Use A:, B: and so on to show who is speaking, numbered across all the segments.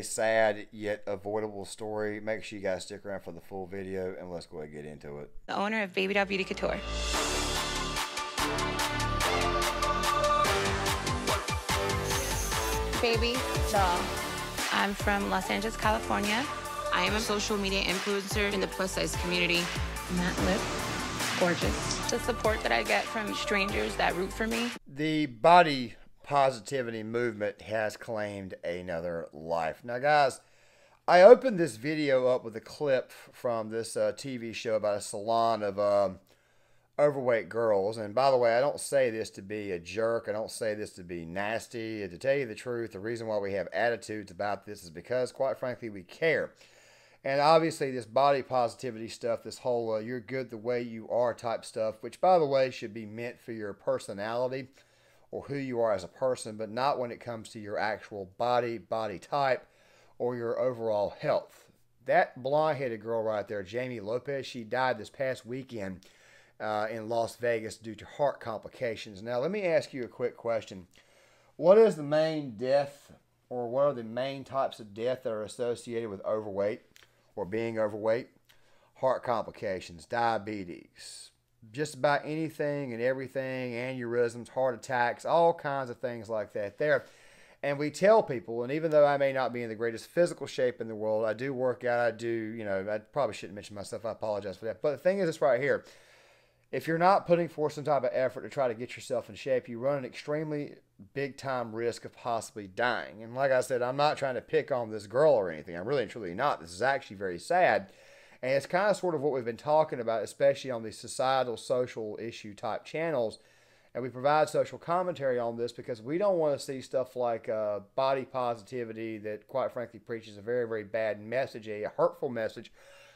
A: a sad yet avoidable story. Make sure you guys stick around for the full video, and let's go ahead and get into it.
B: The owner of Baby Doll Beauty Couture. Baby Doll. I'm from Los Angeles, California. I am a social media influencer in the plus size community. Matte lip, gorgeous. The support that I get from strangers that root for me.
A: The body positivity movement has claimed another life. Now, guys, I opened this video up with a clip from this TV show about a salon of overweight girls. And by the way, I don't say this to be a jerk. I don't say this to be nasty. To tell you the truth, the reason why we have attitudes about this is because, quite frankly, we care. And obviously, this body positivity stuff, this whole you're good the way you are type stuff, which, by the way, should be meant for your personality or who you are as a person, but not when it comes to your actual body type, or your overall health. That blonde-headed girl right there, Jamie Lopez, she died this past weekend in Las Vegas due to heart complications. Now, let me ask you a quick question. What is the main death, or what are the main types of death that are associated with overweight or being overweight? Heart complications, diabetes, just about anything and everything, aneurysms, heart attacks, all kinds of things like that there. And we tell people, and even though I may not be in the greatest physical shape in the world, I do work out, I do, you know, I probably shouldn't mention myself, I apologize for that. But the thing is this right here, if you're not putting forth some type of effort to try to get yourself in shape, you run an extremely big time risk of possibly dying. And like I said, I'm not trying to pick on this girl or anything. I'm really and truly not. This is actually very sad. And it's kind of sort of what we've been talking about, especially on these societal, social issue type channels. And we provide social commentary on this because we don't want to see stuff like body positivity that, quite frankly, preaches a very, very bad message, a hurtful message,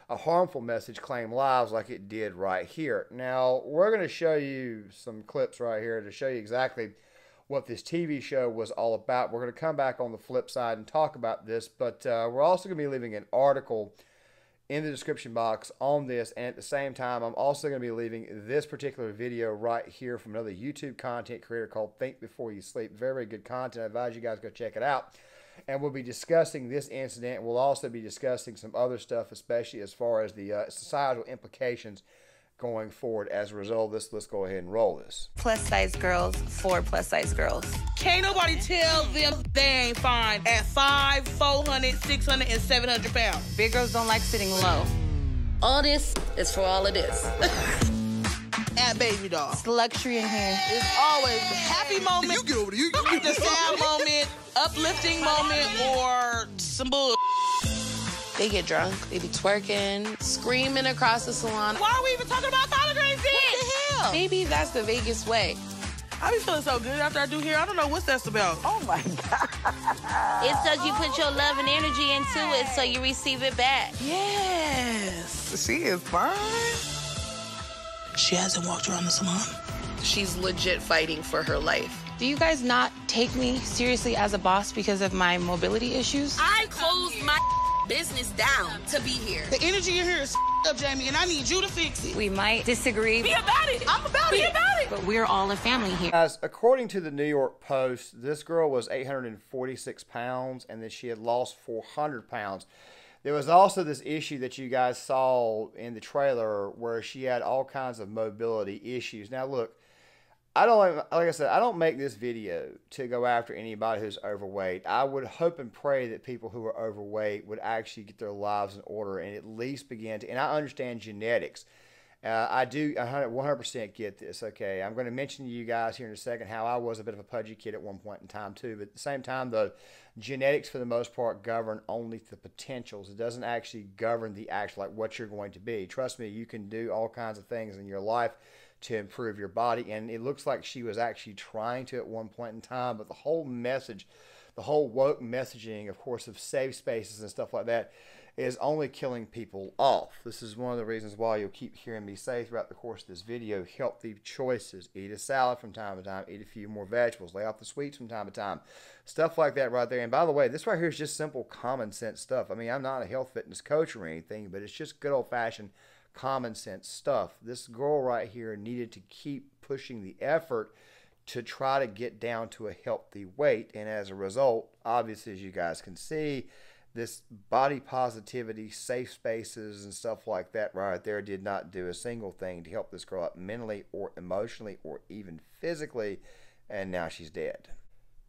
A: a harmful message, claim lives like it did right here. Now, we're going to show you some clips right here to show you exactly what this TV show was all about. We're going to come back on the flip side and talk about this, but we're also going to be leaving an article in the description box on this, and at the same time, I'm also going to be leaving this particular video right here from another YouTube content creator called Think Before You Sleep. Very, very good content. I advise you guys go check it out. And we'll be discussing this incident. We'll also be discussing some other stuff, especially as far as the societal implications going forward as a result of this. Let's go ahead and roll this.
B: Plus size girls for plus size girls.
C: Can't nobody tell them they ain't fine at 5, 400, 600, and 700 pounds.
B: Big girls don't like sitting low.
D: All this is for all of this.
C: At Baby Doll.
B: It's luxury in here.
C: It's always the happy moment,
E: You get over there. You
C: the sad moment, uplifting moment, or some bull.
D: They get drunk, they be twerking, screaming across the salon.
C: Why are we even talking about collard greens then?
D: What the hell? Maybe that's the Vegas way.
C: I be feeling so good after I do hair. I don't know what that's about.
D: Oh my God. It's because you put your love and energy into it so you receive it back.
C: Yes. She is fine. She hasn't walked around the salon.
D: She's legit fighting for her life.
B: Do you guys not take me seriously as a boss because of my mobility issues?
D: I closed my business down to be here.
C: The energy in here is up, Jamie, and I need you to fix it.
B: We might disagree.
C: Be about it. I'm about it. Be about it.
B: But we're all a family here.
A: Guys, according to the New York Post, this girl was 846 pounds and that she had lost 400 pounds. There was also this issue that you guys saw in the trailer where she had all kinds of mobility issues. Now, look, like I said, I don't make this video to go after anybody who's overweight. I would hope and pray that people who are overweight would actually get their lives in order and at least begin to, and I understand genetics. I do 100% get this, okay? I'm going to mention to you guys here in a second how I was a bit of a pudgy kid at one point in time too, but at the same time, the genetics for the most part govern only the potentials. It doesn't actually govern the actual, like what you're going to be. Trust me, you can do all kinds of things in your life to improve your body, and it looks like she was actually trying to at one point in time, but the whole message, the whole woke messaging, of course, of safe spaces and stuff like that is only killing people off. This is one of the reasons why you'll keep hearing me say throughout the course of this video, healthy choices. Eat a salad from time to time. Eat a few more vegetables. Lay off the sweets from time to time. Stuff like that right there. And by the way, this right here is just simple common sense stuff. I mean, I'm not a health fitness coach or anything, but it's just good old-fashioned common sense stuff. This girl right here needed to keep pushing the effort to try to get down to a healthy weight. And as a result, obviously, as you guys can see, This body positivity, safe spaces, and stuff like that right there did not do a single thing to help this girl up mentally or emotionally or even physically, and now she's dead.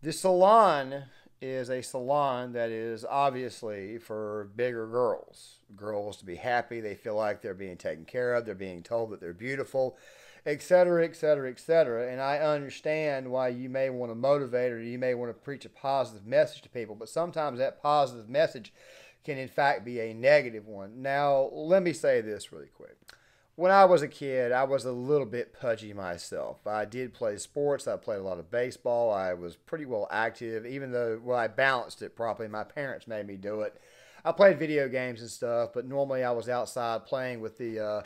A: This salon is a salon that is obviously for bigger girls. Girls to be happy, they feel like they're being taken care of, they're being told that they're beautiful, etc., etc., etc. And I understand why you may want to motivate or you may want to preach a positive message to people, but sometimes that positive message can in fact be a negative one. Now, let me say this really quick. When I was a kid, I was a little bit pudgy myself. I did play sports. I played a lot of baseball. I was pretty well active, even though, well, I balanced it properly. My parents made me do it. I played video games and stuff, but normally I was outside playing with the,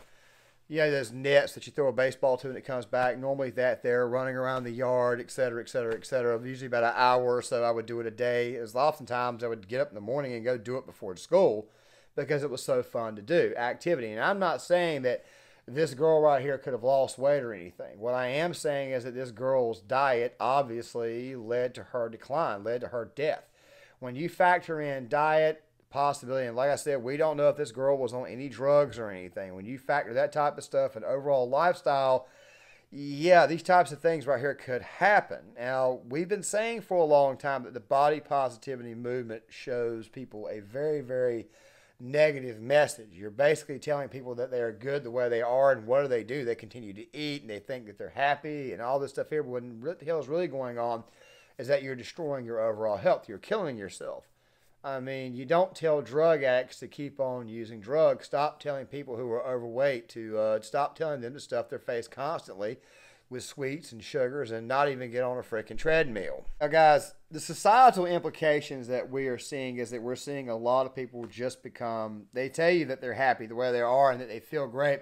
A: those nets that you throw a baseball to and it comes back. Normally that there, running around the yard, etc., etc., etc. Usually about an hour or so I would do it a day. As oftentimes I would get up in the morning and go do it before school because it was so fun to do, activity. And I'm not saying that this girl right here could have lost weight or anything. What I am saying is that this girl's diet obviously led to her decline, led to her death. When you factor in diet, possibility, and like I said, we don't know if this girl was on any drugs or anything. When you factor that type of stuff and overall lifestyle, yeah, these types of things right here could happen. Now, we've been saying for a long time that the body positivity movement shows people a very, very negative message. You're basically telling people that they are good the way they are, and what do? They continue to eat, and they think that they're happy, and all this stuff here. But what the hell is really going on is that you're destroying your overall health. You're killing yourself. I mean, you don't tell drug addicts to keep on using drugs. Stop telling people who are overweight to stop telling them to stuff their face constantly with sweets and sugars and not even get on a freaking treadmill. Now, guys, the societal implications that we are seeing is that we're seeing a lot of people just become, they tell you that they're happy the way they are and that they feel great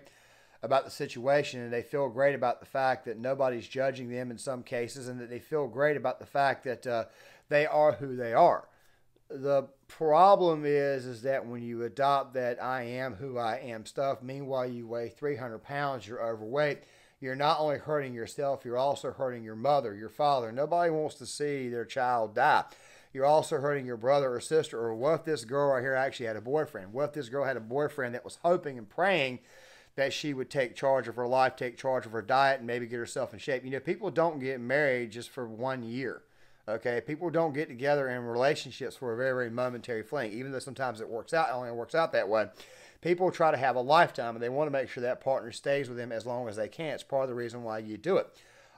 A: about the situation, and they feel great about the fact that nobody's judging them in some cases, and that they feel great about the fact that they are who they are. The problem is that when you adopt that I am who I am stuff, meanwhile you weigh 300 pounds, you're overweight, you're not only hurting yourself, you're also hurting your mother, your father. Nobody wants to see their child die. You're also hurting your brother or sister. Or what if this girl right here actually had a boyfriend? What if this girl had a boyfriend that was hoping and praying that she would take charge of her life, take charge of her diet, and maybe get herself in shape? You know, people don't get married just for 1 year. Okay, people don't get together in relationships for a very, very momentary fling. Even though sometimes it works out, it only works out that way. People try to have a lifetime, and they want to make sure that partner stays with them as long as they can. It's part of the reason why you do it.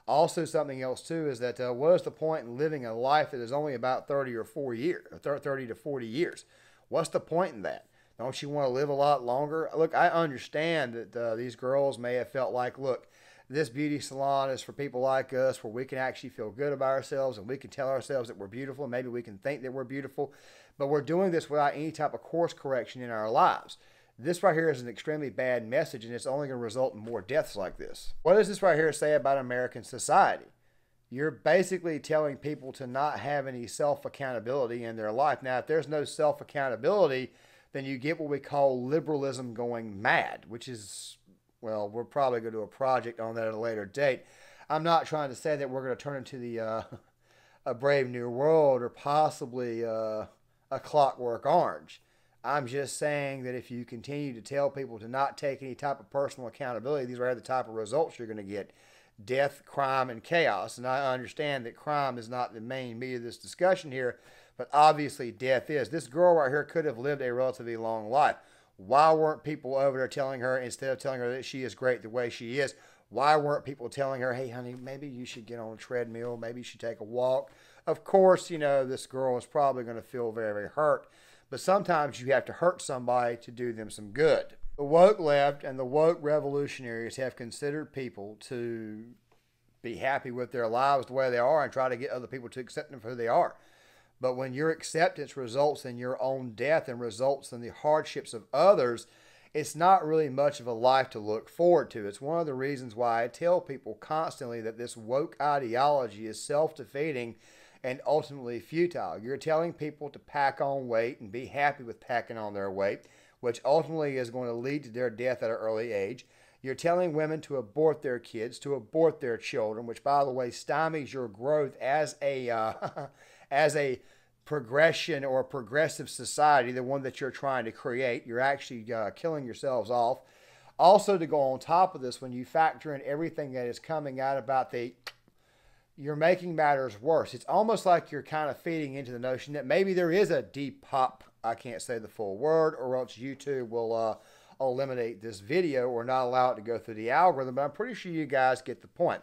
A: Also, something else too is that what is the point in living a life that is only about 30 or 40 years, 30 to 40 years? What's the point in that? Don't you want to live a lot longer? Look, I understand that these girls may have felt like, look, this beauty salon is for people like us where we can actually feel good about ourselves and we can tell ourselves that we're beautiful. Maybe we can think that we're beautiful, but we're doing this without any type of course correction in our lives. This right here is an extremely bad message, and it's only going to result in more deaths like this. What does this right here say about American society? You're basically telling people to not have any self-accountability in their life. Now, if there's no self-accountability, then you get what we call liberalism going mad, which is, well, we're probably going to do a project on that at a later date. I'm not trying to say that we're going to turn into the a Brave New World or possibly a Clockwork Orange. I'm just saying that if you continue to tell people to not take any type of personal accountability, these are the type of results you're going to get. Death, crime, and chaos. And I understand that crime is not the main meat of this discussion here, but obviously death is. This girl right here could have lived a relatively long life. Why weren't people over there telling her, instead of telling her that she is great the way she is, why weren't people telling her, hey, honey, maybe you should get on a treadmill, maybe you should take a walk? Of course, you know, this girl is probably going to feel very, very hurt. But sometimes you have to hurt somebody to do them some good. The woke left and the woke revolutionaries have considered people to be happy with their lives the way they are and try to get other people to accept them for who they are. But when your acceptance results in your own death and results in the hardships of others, it's not really much of a life to look forward to. It's one of the reasons why I tell people constantly that this woke ideology is self-defeating and ultimately futile. You're telling people to pack on weight and be happy with packing on their weight, which ultimately is going to lead to their death at an early age. You're telling women to abort their kids, to abort their children, which, by the way, stymies your growth as a progression or progressive society, the one that you're trying to create. You're actually killing yourselves off. Also, to go on top of this, when you factor in everything that is coming out about you're making matters worse. It's almost like you're kind of feeding into the notion that maybe there is a Depop, I can't say the full word, or else YouTube will eliminate this video or not allow it to go through the algorithm, but I'm pretty sure you guys get the point.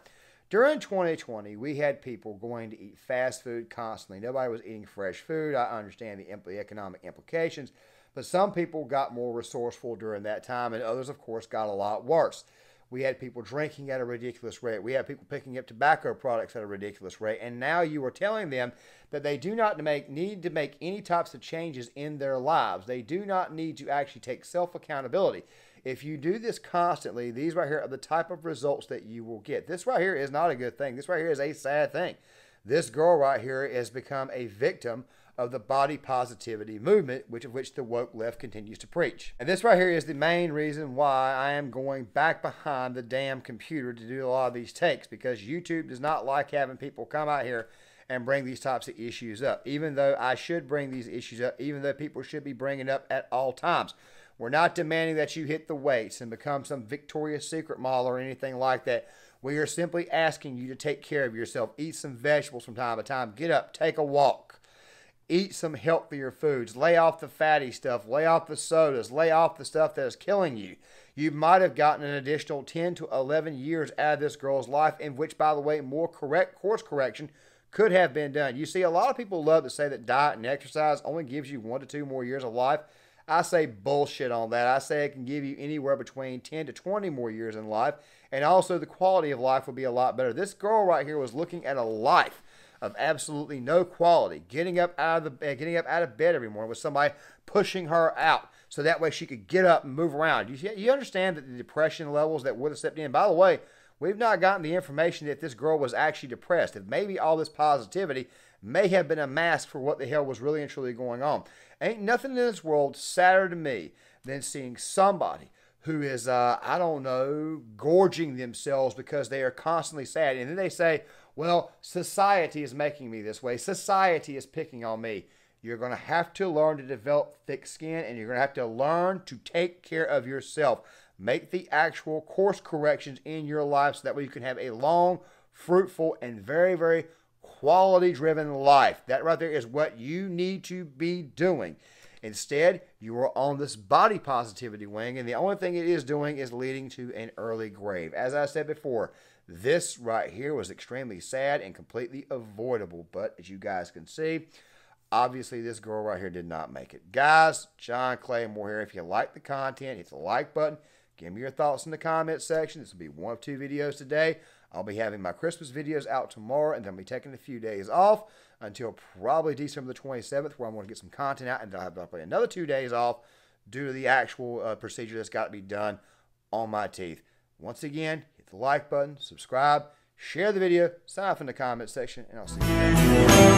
A: During 2020, we had people going to eat fast food constantly. Nobody was eating fresh food. I understand the economic implications, but some people got more resourceful during that time, and others, of course, got a lot worse. We had people drinking at a ridiculous rate. We had people picking up tobacco products at a ridiculous rate. And now you are telling them that they do not need to make any types of changes in their lives. They do not need to actually take self-accountability. If you do this constantly, these right here are the type of results that you will get. This right here is not a good thing. This right here is a sad thing. This girl right here has become a victim of the body positivity movement, which the woke left continues to preach. And this right here is the main reason why I am going back behind the damn computer to do a lot of these takes, because YouTube does not like having people come out here and bring these types of issues up, even though I should bring these issues up, even though people should be bringing up at all times. We're not demanding that you hit the weights and become some Victoria's Secret model or anything like that. We are simply asking you to take care of yourself. Eat some vegetables from time to time. Get up, take a walk. Eat some healthier foods. Lay off the fatty stuff. Lay off the sodas. Lay off the stuff that is killing you. You might have gotten an additional 10 to 11 years out of this girl's life, in which, by the way, more correct course correction could have been done. You see, a lot of people love to say that diet and exercise only gives you 1 to 2 more years of life. I say bullshit on that. I say it can give you anywhere between 10 to 20 more years in life, and also the quality of life will be a lot better. This girl right here was looking at a life of absolutely no quality, getting up out of bed every morning with somebody pushing her out so that way she could get up and move around. You understand that the depression levels that would have stepped in. By the way, we've not gotten the information that this girl was actually depressed. That maybe all this positivity may have been a mask for what the hell was really and truly going on. Ain't nothing in this world sadder to me than seeing somebody who is, I don't know, gorging themselves because they are constantly sad. And then they say, well, society is making me this way. Society is picking on me. You're going to have to learn to develop thick skin, and you're going to have to learn to take care of yourself. Make the actual course corrections in your life so that way you can have a long, fruitful, and very, very quality-driven life. That right there is what you need to be doing. Instead, you are on this body positivity wing, and the only thing it is doing is leading to an early grave. As I said before, this right here was extremely sad and completely avoidable. But as you guys can see, obviously this girl right here did not make it. Guys, John Claymore here. If you like the content, hit the like button. Give me your thoughts in the comment section. This will be 1 of 2 videos today. I'll be having my Christmas videos out tomorrow, and then I'll be taking a few days off until probably December the 27th, where I'm going to get some content out, and then I'll have probably another 2 days off due to the actual procedure that's got to be done on my teeth. Once again, hit the like button, subscribe, share the video, sign up in the comment section, and I'll see you guys.